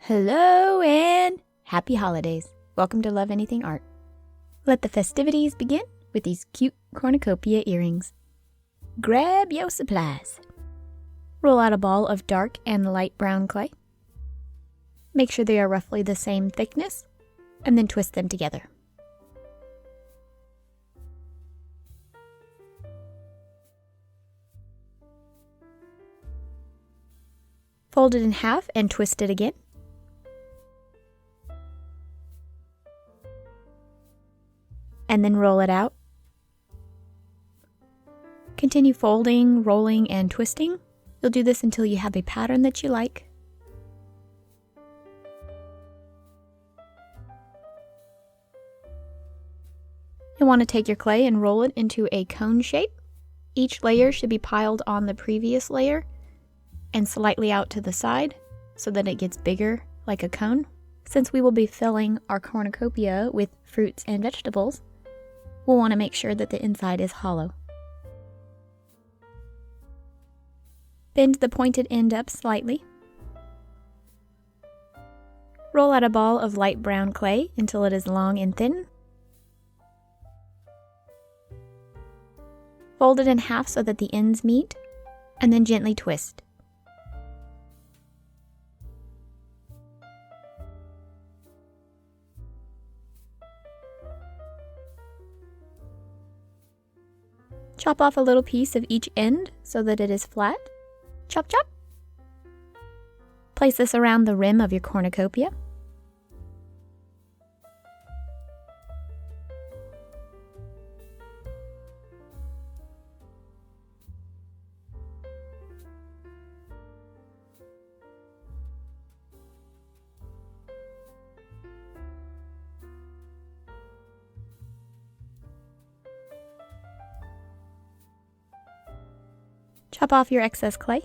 Hello and happy holidays. Welcome to Love Anything Art. Let the festivities begin with these cute cornucopia earrings. Grab your supplies. Roll out a ball of dark and light brown clay. Make sure they are roughly the same thickness, and then twist them together. Fold it in half and twist it again. And then roll it out. Continue folding, rolling, and twisting. You'll do this until you have a pattern that you like. You'll want to take your clay and roll it into a cone shape. Each layer should be piled on the previous layer and slightly out to the side so that it gets bigger like a cone. Since we will be filling our cornucopia with fruits and vegetables, we'll want to make sure that the inside is hollow. Bend the pointed end up slightly. Roll out a ball of light brown clay until it is long and thin. Fold it in half so that the ends meet, and then gently twist. Chop off a little piece of each end so that it is flat. Chop, chop. Place this around the rim of your cornucopia. Chop off your excess clay.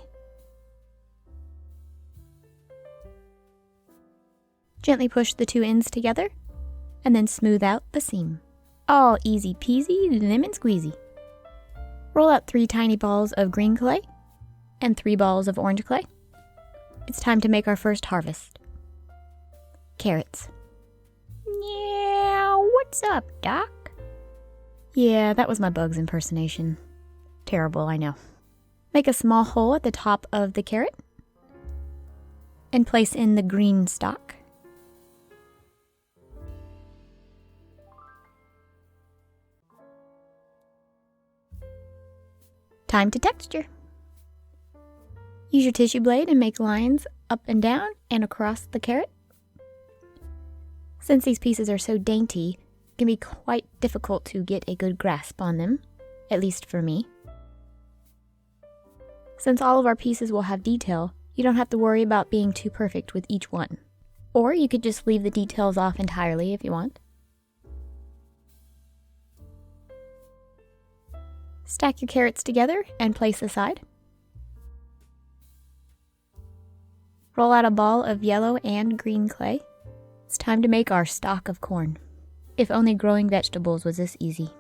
Gently push the two ends together, and then smooth out the seam. All easy peasy, lemon squeezy. Roll out 3 tiny balls of green clay and 3 balls of orange clay. It's time to make our first harvest. Carrots. Yeah, what's up, Doc? Yeah, that was my Bugs impersonation. Terrible, I know. Make a small hole at the top of the carrot and place in the green stalk. Time to texture. Use your tissue blade and make lines up and down and across the carrot. Since these pieces are so dainty, it can be quite difficult to get a good grasp on them, at least for me. Since all of our pieces will have detail, you don't have to worry about being too perfect with each one. Or you could just leave the details off entirely if you want. Stack your carrots together and place aside. Roll out a ball of yellow and green clay. It's time to make our stalk of corn. If only growing vegetables was this easy.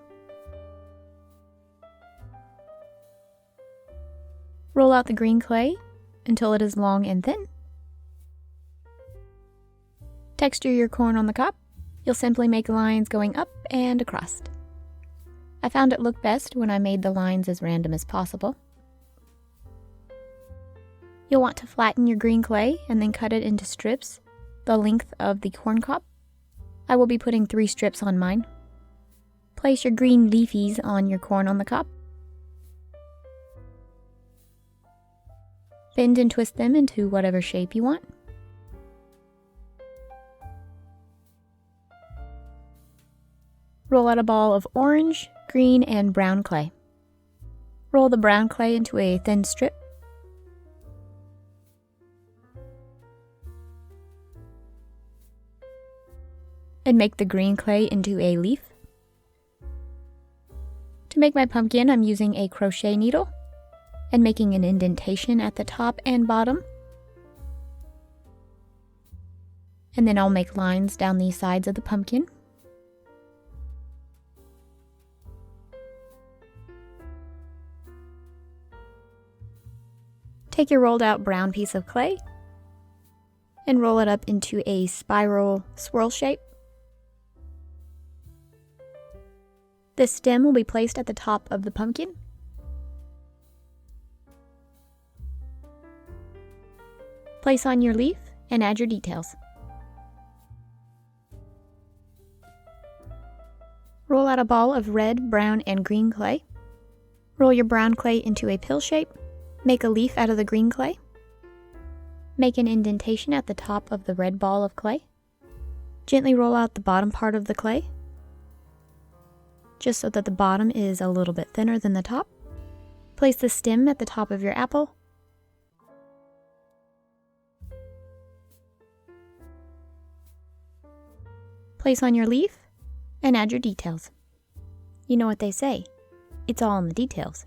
Roll out the green clay until it is long and thin. Texture your corn on the cob. You'll simply make lines going up and across. I found it looked best when I made the lines as random as possible. You'll want to flatten your green clay and then cut it into strips the length of the corn cob. I will be putting 3 strips on mine. Place your green leafies on your corn on the cob. Bend and twist them into whatever shape you want. Roll out a ball of orange, green, and brown clay. Roll the brown clay into a thin strip. And make the green clay into a leaf. To make my pumpkin, I'm using a crochet needle and making an indentation at the top and bottom. And then I'll make lines down the sides of the pumpkin. Take your rolled out brown piece of clay and roll it up into a spiral swirl shape. The stem will be placed at the top of the pumpkin. Place on your leaf and add your details. Roll out a ball of red, brown, and green clay. Roll your brown clay into a pill shape. Make a leaf out of the green clay. Make an indentation at the top of the red ball of clay. Gently roll out the bottom part of the clay, just so that the bottom is a little bit thinner than the top. Place the stem at the top of your apple. Place on your leaf and add your details. You know what they say, it's all in the details.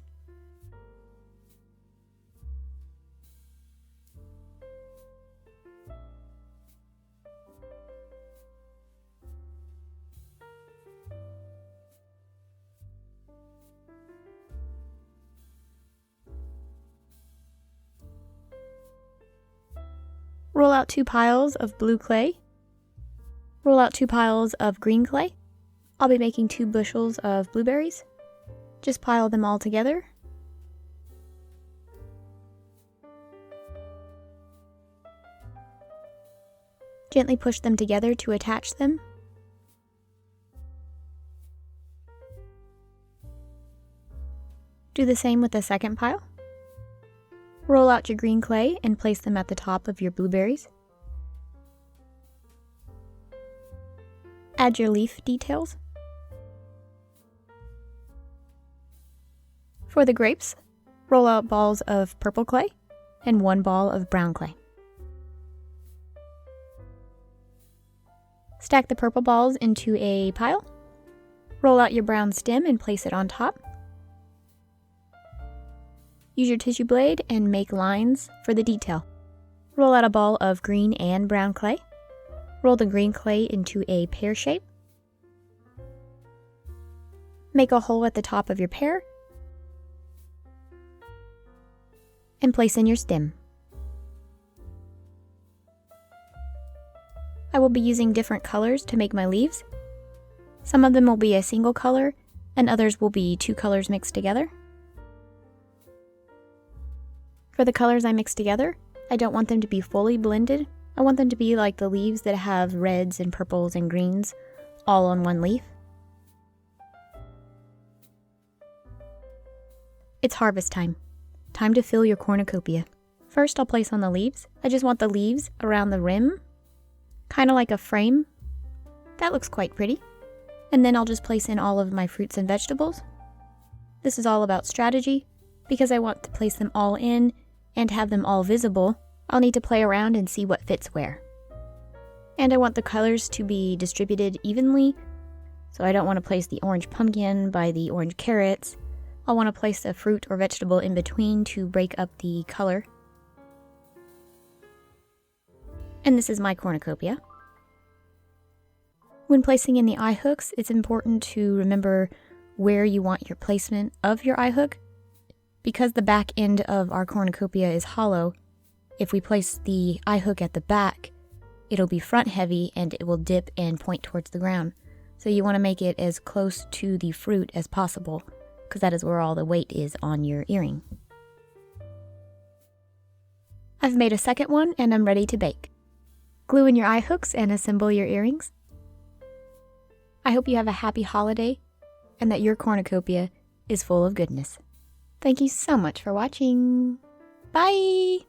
Roll out 2 piles of blue clay. Roll out 2 piles of green clay. I'll be making 2 bushels of blueberries. Just pile them all together. Gently push them together to attach them. Do the same with the second pile. Roll out your green clay and place them at the top of your blueberries. Add your leaf details. For the grapes, roll out balls of purple clay and 1 ball of brown clay. Stack the purple balls into a pile. Roll out your brown stem and place it on top. Use your tissue blade and make lines for the detail. Roll out a ball of green and brown clay. Roll the green clay into a pear shape. Make a hole at the top of your pear and place in your stem. I will be using different colors to make my leaves. Some of them will be a single color and others will be 2 colors mixed together. For the colors I mix together, I don't want them to be fully blended. I want them to be like the leaves that have reds and purples and greens all on one leaf. It's harvest time. Time to fill your cornucopia. First, I'll place on the leaves. I just want the leaves around the rim, kind of like a frame. That looks quite pretty. And then I'll just place in all of my fruits and vegetables. This is all about strategy. Because I want to place them all in and have them all visible, I'll need to play around and see what fits where. And I want the colors to be distributed evenly, so I don't want to place the orange pumpkin by the orange carrots. I'll want to place a fruit or vegetable in between to break up the color. And this is my cornucopia. When placing in the eye hooks, it's important to remember where you want your placement of your eye hook. Because the back end of our cornucopia is hollow, if we place the eye hook at the back, it'll be front heavy and it will dip and point towards the ground. So you want to make it as close to the fruit as possible, because that is where all the weight is on your earring. I've made a second one and I'm ready to bake. Glue in your eye hooks and assemble your earrings. I hope you have a happy holiday and that your cornucopia is full of goodness. Thank you so much for watching. Bye!